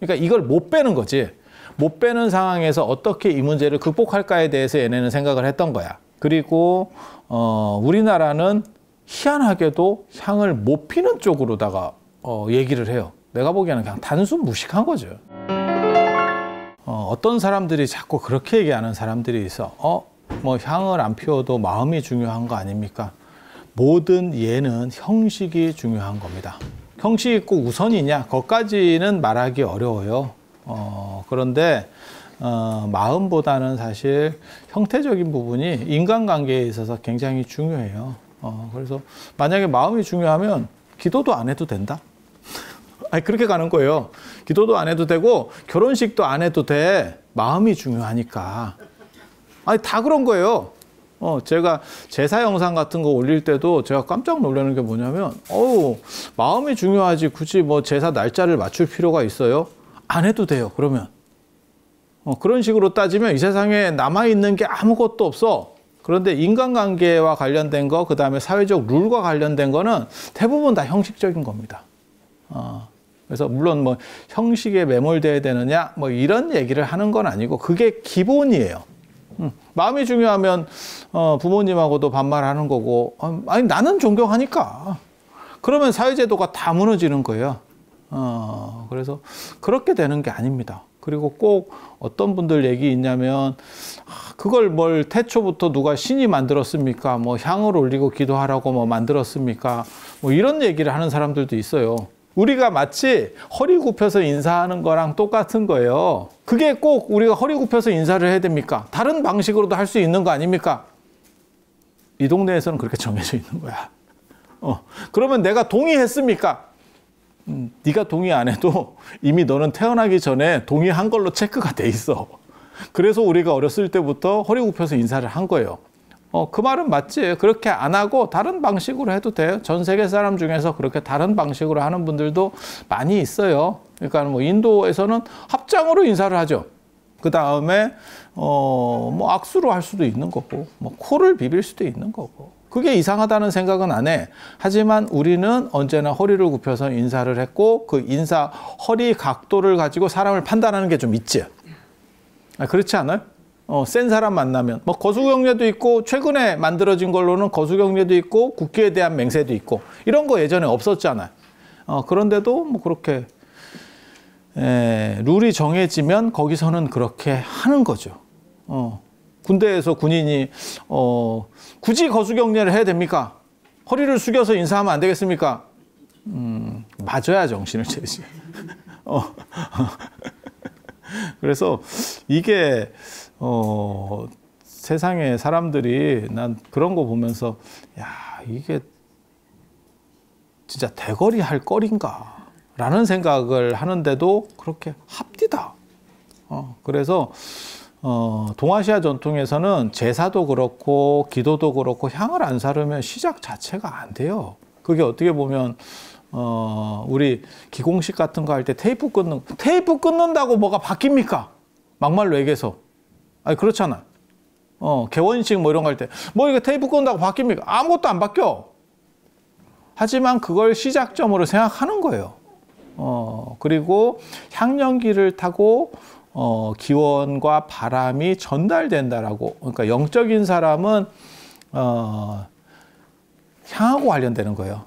그러니까 이걸 못 빼는 거지. 못 빼는 상황에서 어떻게 이 문제를 극복할까에 대해서 얘네는 생각을 했던 거야. 그리고 우리나라는 희한하게도 향을 못 피는 쪽으로다가 얘기를 해요. 내가 보기에는 그냥 단순 무식한 거죠. 어떤 사람들이 자꾸 그렇게 얘기하는 사람들이 있어. 뭐 향을 안 피워도 마음이 중요한 거 아닙니까? 모든 예는 형식이 중요한 겁니다. 형식이 꼭 우선이냐? 그것까지는 말하기 어려워요. 그런데 마음보다는 사실 형태적인 부분이 인간관계에 있어서 굉장히 중요해요. 그래서 만약에 마음이 중요하면 기도도 안 해도 된다? 아니, 그렇게 가는 거예요. 기도도 안 해도 되고 결혼식도 안 해도 돼. 마음이 중요하니까. 아니, 다 그런 거예요. 제가 제사 영상 같은 거 올릴 때도 제가 깜짝 놀라는 게 뭐냐면 마음이 중요하지 굳이 뭐 제사 날짜를 맞출 필요가 있어요? 안 해도 돼요. 그러면 그런 식으로 따지면 이 세상에 남아있는 게 아무것도 없어. 그런데 인간관계와 관련된 거, 그 다음에 사회적 룰과 관련된 거는 대부분 다 형식적인 겁니다. 그래서 물론 뭐 형식에 매몰돼야 되느냐 뭐 이런 얘기를 하는 건 아니고 그게 기본이에요. 마음이 중요하면 부모님하고도 반말하는 거고, 아니 나는 존경하니까. 그러면 사회제도가 다 무너지는 거예요. 그래서 그렇게 되는 게 아닙니다. 그리고 꼭 어떤 분들 얘기 있냐면 그걸 뭘 태초부터 누가 신이 만들었습니까? 뭐 향을 올리고 기도하라고 뭐 만들었습니까? 뭐 이런 얘기를 하는 사람들도 있어요. 우리가 마치 허리 굽혀서 인사하는 거랑 똑같은 거예요. 그게 꼭 우리가 허리 굽혀서 인사를 해야 됩니까? 다른 방식으로도 할 수 있는 거 아닙니까? 이 동네에서는 그렇게 정해져 있는 거야. 그러면 내가 동의했습니까? 네가 동의 안 해도 이미 너는 태어나기 전에 동의한 걸로 체크가 돼 있어. 그래서 우리가 어렸을 때부터 허리 굽혀서 인사를 한 거예요. 그 말은 맞지. 그렇게 안 하고 다른 방식으로 해도 돼요. 전 세계 사람 중에서 그렇게 다른 방식으로 하는 분들도 많이 있어요. 그러니까 뭐 인도에서는 합장으로 인사를 하죠. 그 다음에 뭐 악수로 할 수도 있는 거고, 뭐 코를 비빌 수도 있는 거고. 그게 이상하다는 생각은 안 해. 하지만 우리는 언제나 허리를 굽혀서 인사를 했고 그 인사 허리 각도를 가지고 사람을 판단하는 게 좀 있지. 그렇지 않아요? 센 사람 만나면 뭐 거수경례도 있고 최근에 만들어진 걸로는 거수경례도 있고 국기에 대한 맹세도 있고 이런 거 예전에 없었잖아요. 그런데도 뭐 그렇게 룰이 정해지면 거기서는 그렇게 하는 거죠. 군대에서 군인이 굳이 거수경례를 해야 됩니까? 허리를 숙여서 인사하면 안 되겠습니까? 맞아야 정신을 차리지. 그래서 이게 세상에 사람들이 난 그런 거 보면서 야, 이게 진짜 대거리 할 거리인가 라는 생각을 하는데도 그렇게 합디다. 그래서 동아시아 전통에서는 제사도 그렇고 기도도 그렇고 향을 안 사르면 시작 자체가 안 돼요. 그게 어떻게 보면 우리 기공식 같은 거 할 때 테이프 끊는다고 뭐가 바뀝니까? 막말로 얘기해서. 아니 그렇잖아. 개원식 뭐 이런 거 할 때 뭐 이거 테이프 끊는다고 바뀝니까? 아무것도 안 바뀌어. 하지만 그걸 시작점으로 생각하는 거예요. 그리고 향연기를 타고 기원과 바람이 전달된다라고. 그러니까 영적인 사람은 향하고 관련되는 거예요.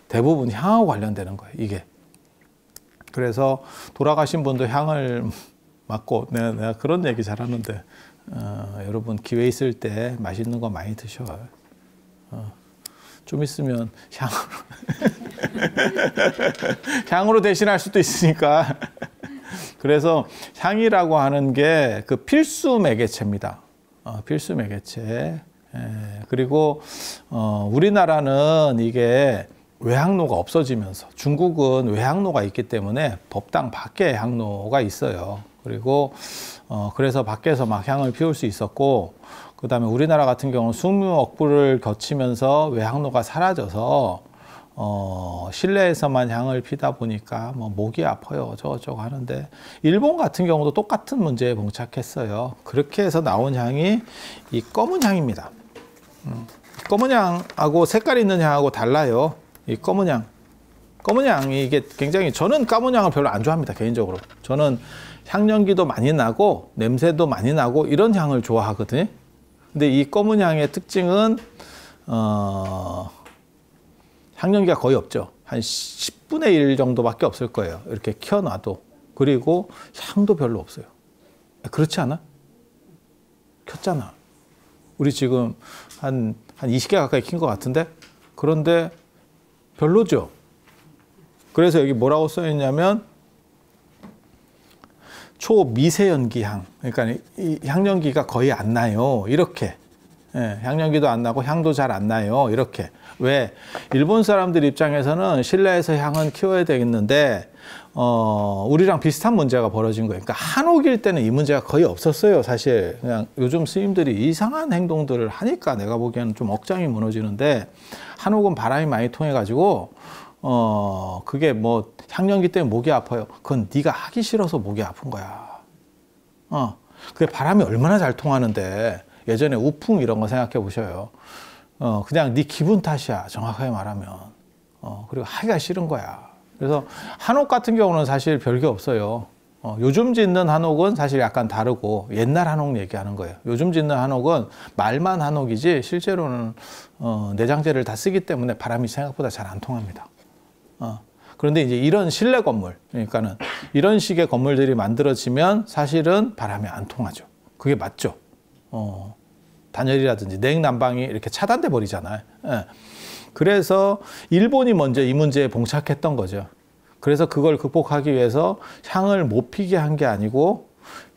대부분 향하고 관련되는 거예요, 이게. 그래서 돌아가신 분도 향을 맡고, 내가 그런 얘기 잘하는데, 여러분 기회 있을 때 맛있는 거 많이 드셔. 좀 있으면 향으로 대신할 수도 있으니까. 그래서 향이라고 하는 게 그 필수 매개체입니다. 필수 매개체. 그리고 우리나라는 이게 외향로가 없어지면서 중국은 외향로가 있기 때문에 법당 밖에 향로가 있어요. 그리고 그래서 밖에서 막 향을 피울 수 있었고, 그 다음에 우리나라 같은 경우는 승무억부를 거치면서 외향로가 사라져서 실내에서만 향을 피다 보니까 뭐 목이 아파요 어쩌고저쩌고 하는데, 일본 같은 경우도 똑같은 문제에 봉착했어요. 그렇게 해서 나온 향이 이 검은 향입니다. 검은 향하고 색깔 있는 향하고 달라요. 이 검은 향. 검은 향이 이게 굉장히, 저는 검은 향을 별로 안 좋아합니다, 개인적으로. 저는 향연기도 많이 나고 냄새도 많이 나고 이런 향을 좋아하거든요. 근데 이 검은 향의 특징은 향연기가 거의 없죠. 한 10분의 1 정도밖에 없을 거예요. 이렇게 켜놔도. 그리고 향도 별로 없어요. 그렇지 않아? 켰잖아. 우리 지금 한 20개 가까이 킨 것 같은데? 그런데 별로죠? 그래서 여기 뭐라고 써 있냐면 초미세연기 향. 그러니까 이 향연기가 거의 안 나요. 이렇게. 예, 향연기도 안 나고 향도 잘 안 나요. 이렇게. 왜? 일본 사람들 입장에서는 실내에서 향은 키워야 되겠는데 우리랑 비슷한 문제가 벌어진 거예요. 그러니까 한옥일 때는 이 문제가 거의 없었어요. 사실 그냥 요즘 스님들이 이상한 행동들을 하니까 내가 보기에는 좀 억장이 무너지는데, 한옥은 바람이 많이 통해 가지고 그게 뭐 향연기 때문에 목이 아파요. 그건 네가 하기 싫어서 목이 아픈 거야. 그게 바람이 얼마나 잘 통하는데. 예전에 우풍 이런 거 생각해 보셔요. 그냥 네 기분 탓이야, 정확하게 말하면. 그리고 하기가 싫은 거야. 그래서 한옥 같은 경우는 사실 별게 없어요. 요즘 짓는 한옥은 사실 약간 다르고, 옛날 한옥 얘기하는 거예요. 요즘 짓는 한옥은 말만 한옥이지 실제로는 내장재를 다 쓰기 때문에 바람이 생각보다 잘 안 통합니다. 그런데 이제 이런 실내 건물, 그러니까는 이런 식의 건물들이 만들어지면 사실은 바람이 안 통하죠. 그게 맞죠. 단열이라든지 냉난방이 이렇게 차단돼 버리잖아요. 예. 그래서 일본이 먼저 이 문제에 봉착했던 거죠. 그래서 그걸 극복하기 위해서 향을 못 피게 한 게 아니고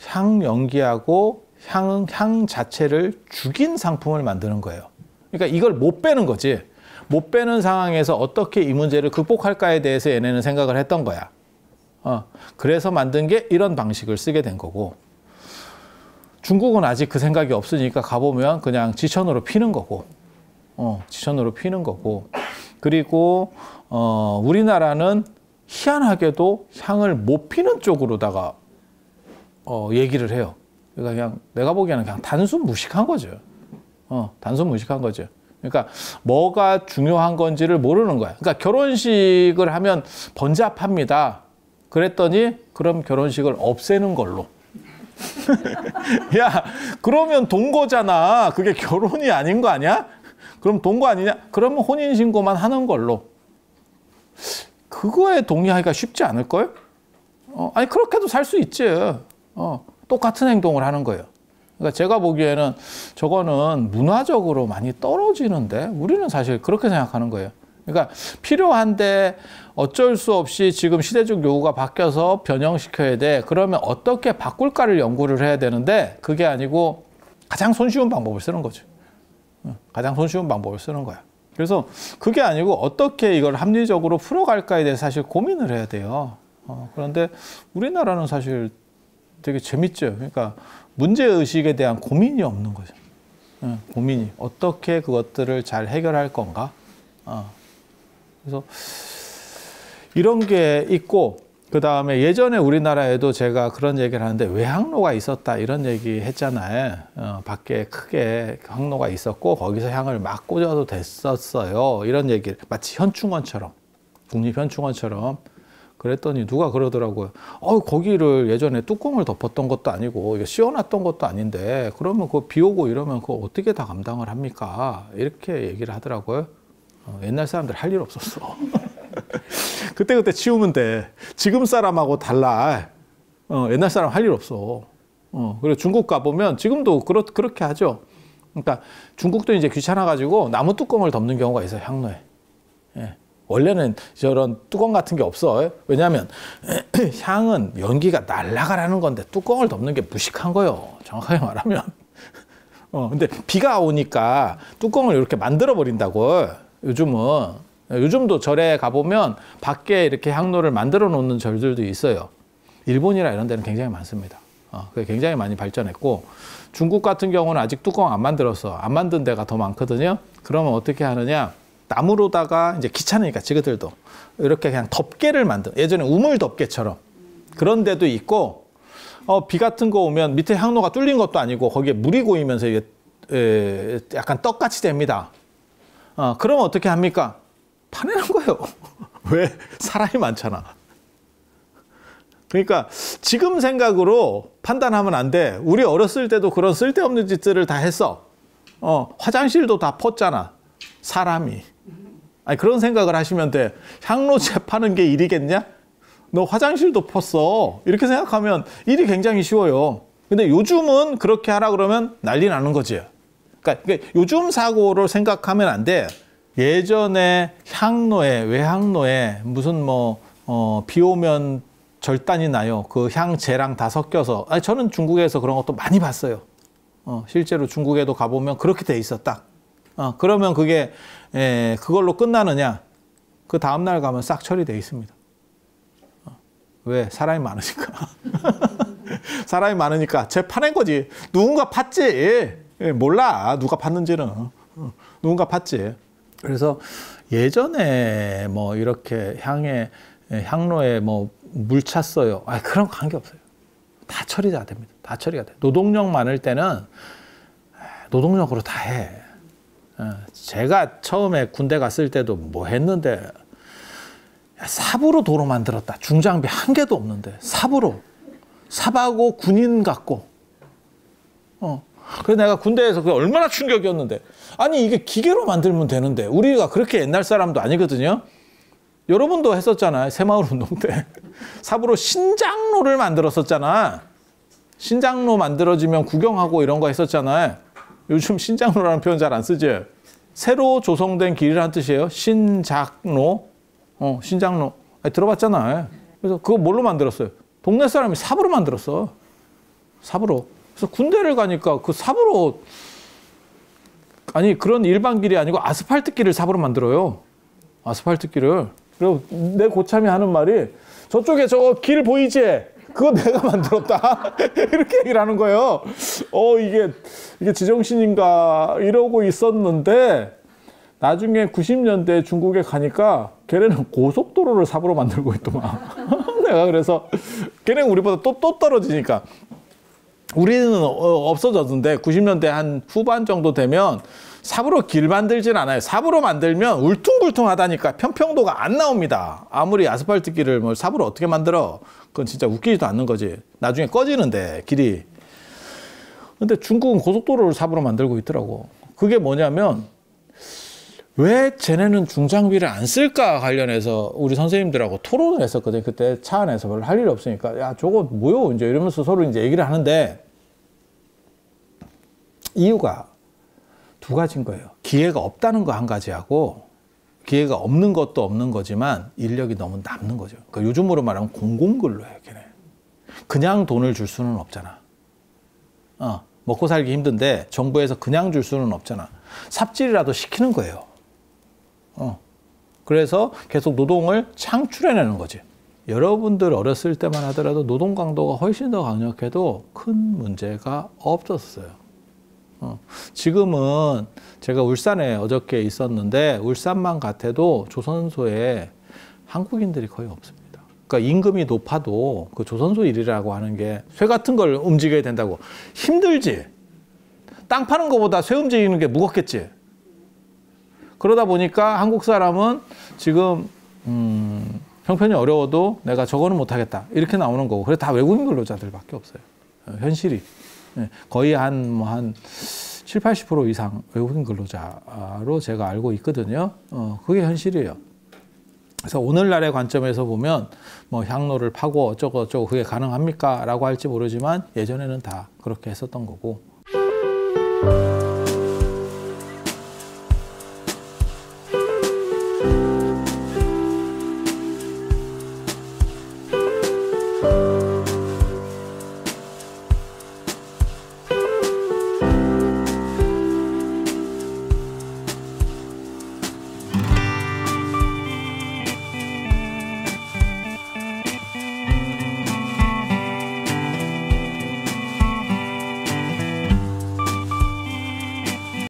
향 연기하고 향 자체를 죽인 상품을 만드는 거예요. 그러니까 이걸 못 빼는 거지. 못 빼는 상황에서 어떻게 이 문제를 극복할까에 대해서 얘네는 생각을 했던 거야. 그래서 만든 게 이런 방식을 쓰게 된 거고, 중국은 아직 그 생각이 없으니까 가보면 그냥 지천으로 피는 거고, 지천으로 피는 거고, 그리고 우리나라는 희한하게도 향을 못 피는 쪽으로다가 얘기를 해요. 그러니까 그냥 내가 보기에는 그냥 단순 무식한 거죠. 단순 무식한 거죠. 그러니까 뭐가 중요한 건지를 모르는 거야. 그러니까 결혼식을 하면 번잡합니다. 그랬더니 그럼 결혼식을 없애는 걸로. 야, 그러면 동거잖아. 그게 결혼이 아닌 거 아니야? 그럼 동거 아니냐? 그러면 혼인신고만 하는 걸로. 그거에 동의하기가 쉽지 않을걸? 아니, 그렇게도 살 수 있지. 똑같은 행동을 하는 거예요. 그러니까 제가 보기에는 저거는 문화적으로 많이 떨어지는데, 우리는 사실 그렇게 생각하는 거예요. 그러니까 필요한데 어쩔 수 없이 지금 시대적 요구가 바뀌어서 변형시켜야 돼. 그러면 어떻게 바꿀까를 연구를 해야 되는데, 그게 아니고 가장 손쉬운 방법을 쓰는 거죠. 가장 손쉬운 방법을 쓰는 거야. 그래서 그게 아니고 어떻게 이걸 합리적으로 풀어갈까에 대해서 사실 고민을 해야 돼요. 그런데 우리나라는 사실 되게 재밌죠. 그러니까 문제의식에 대한 고민이 없는 거죠. 고민이. 어떻게 그것들을 잘 해결할 건가? 그래서 이런 게 있고, 그 다음에 예전에 우리나라에도 제가 그런 얘기를 하는데, 외항로가 있었다 이런 얘기 했잖아요. 밖에 크게 항로가 있었고 거기서 향을 막 꽂아도 됐었어요. 이런 얘기를 마치 현충원처럼, 국립현충원처럼. 그랬더니 누가 그러더라고요. 거기를 예전에 뚜껑을 덮었던 것도 아니고 이거 씌워놨던 것도 아닌데 그러면 그거 비 오고 이러면 그거 어떻게 다 감당을 합니까? 이렇게 얘기를 하더라고요. 옛날 사람들 할 일 없었어. 그때 치우면 돼. 지금 사람하고 달라. 옛날 사람 할 일 없어. 그리고 중국 가보면 지금도 그렇게 하죠. 그러니까 중국도 이제 귀찮아가지고 나무 뚜껑을 덮는 경우가 있어요, 향로에. 예. 원래는 저런 뚜껑 같은 게 없어. 왜냐하면 향은 연기가 날아가라는 건데 뚜껑을 덮는 게 무식한 거예요. 정확하게 말하면. 근데 비가 오니까 뚜껑을 이렇게 만들어 버린다고. 요즘도 절에 가보면 밖에 이렇게 향로를 만들어 놓는 절들도 있어요. 일본이나 이런 데는 굉장히 많습니다. 그게 굉장히 많이 발전했고, 중국 같은 경우는 아직 뚜껑 안 만들었어. 안 만든 데가 더 많거든요. 그러면 어떻게 하느냐? 나무로다가 이제 귀찮으니까 지그들도 이렇게 그냥 덮개를 예전에 우물 덮개처럼 그런 데도 있고, 비 같은 거 오면 밑에 향로가 뚫린 것도 아니고 거기에 물이 고이면서 이게 약간 떡같이 됩니다. 그러면 어떻게 합니까? 파내는 거예요. 왜? 사람이 많잖아. 그러니까 지금 생각으로 판단하면 안 돼. 우리 어렸을 때도 그런 쓸데없는 짓들을 다 했어. 화장실도 다 펐잖아. 사람이. 아니, 그런 생각을 하시면 돼. 향로제 파는 게 일이겠냐? 너 화장실도 펐어. 이렇게 생각하면 일이 굉장히 쉬워요. 근데 요즘은 그렇게 하라 그러면 난리 나는 거지. 그러니까 요즘 사고를 생각하면 안 돼. 예전에 향로에, 외향로에 무슨 비 오면 절단이 나요. 그 향재랑 다 섞여서. 아니, 저는 중국에서 그런 것도 많이 봤어요. 실제로 중국에도 가보면 그렇게 돼 있어, 딱. 그러면 그게, 그걸로 끝나느냐? 그 다음날 가면 싹 처리돼 있습니다. 왜? 사람이 많으니까. 사람이 많으니까. 쟤 파낸 거지. 누군가 팠지. 몰라. 누가 팠는지는. 누군가 팠지. 그래서 예전에 이렇게 향로에 물 찼어요. 그런 거 관계 없어요. 다 처리가 됩니다. 다 처리가 돼. 노동력 많을 때는 노동력으로 다 해. 제가 처음에 군대 갔을 때도 뭐 했는데 삽으로 도로 만들었다. 중장비 한 개도 없는데 삽으로. 삽하고 군인 같고. 그래서 내가 군대에서 그게 얼마나 충격이었는데. 아니, 이게 기계로 만들면 되는데. 우리가 그렇게 옛날 사람도 아니거든요. 여러분도 했었잖아요. 새마을 운동 때. 삽으로 신장로를 만들었었잖아. 신장로 만들어지면 구경하고 이런 거 했었잖아요. 요즘 신장로라는 표현 잘 안 쓰지. 새로 조성된 길이라는 뜻이에요. 신작로. 신장로. 들어봤잖아요. 그래서 그거 뭘로 만들었어요? 동네 사람이 삽으로 만들었어. 삽으로. 그래서 군대를 가니까 그 삽으로, 아니, 그런 일반 길이 아니고 아스팔트 길을 삽으로 만들어요. 아스팔트 길을. 그리고 내 고참이 하는 말이, 저쪽에 저거 길 보이지? 그거 내가 만들었다. 이렇게 얘기를 하는 거예요. 이게 지정신인가 이러고 있었는데, 나중에 90년대 중국에 가니까 걔네는 고속도로를 삽으로 만들고 있더만. 내가 그래서 걔네는 우리보다 또 떨어지니까. 우리는 없어졌는데 90년대 한 후반 정도 되면 삽으로 길 만들진 않아요. 삽으로 만들면 울퉁불퉁하다니까 평평도가 안 나옵니다. 아무리 아스팔트 길을 삽으로 어떻게 만들어? 그건 진짜 웃기지도 않는 거지. 나중에 꺼지는데 길이. 근데 중국은 고속도로를 삽으로 만들고 있더라고. 그게 뭐냐면 왜 쟤네는 중장비를 안 쓸까 관련해서 우리 선생님들하고 토론을 했었거든요. 그때 차 안에서 별로 할 일이 없으니까 야, 저거 뭐요? 이제 이러면서 서로 이제 얘기를 하는데 이유가 두 가지인 거예요. 기회가 없다는 거 한 가지하고 기회가 없는 것도 없는 거지만 인력이 너무 남는 거죠. 그러니까 요즘으로 말하면 공공근로 해요, 걔네. 그냥 돈을 줄 수는 없잖아. 먹고 살기 힘든데 정부에서 그냥 줄 수는 없잖아. 삽질이라도 시키는 거예요. 그래서 계속 노동을 창출해내는 거지. 여러분들 어렸을 때만 하더라도 노동 강도가 훨씬 더 강력해도 큰 문제가 없었어요. 지금은 제가 울산에 어저께 있었는데 울산만 같아도 조선소에 한국인들이 거의 없습니다. 그러니까 임금이 높아도 그 조선소 일이라고 하는 게 쇠 같은 걸 움직여야 된다고. 힘들지. 땅 파는 것보다 쇠 움직이는 게 무겁겠지. 그러다 보니까 한국 사람은 지금 형편이 어려워도 내가 저거는 못하겠다 이렇게 나오는 거고. 그래서 다 외국인 근로자들밖에 없어요. 현실이 거의 한 7, 80% 이상 외국인 근로자로 제가 알고 있거든요. 그게 현실이에요. 그래서 오늘날의 관점에서 보면 향로를 파고 어쩌고 그게 가능합니까? 라고 할지 모르지만 예전에는 다 그렇게 했었던 거고.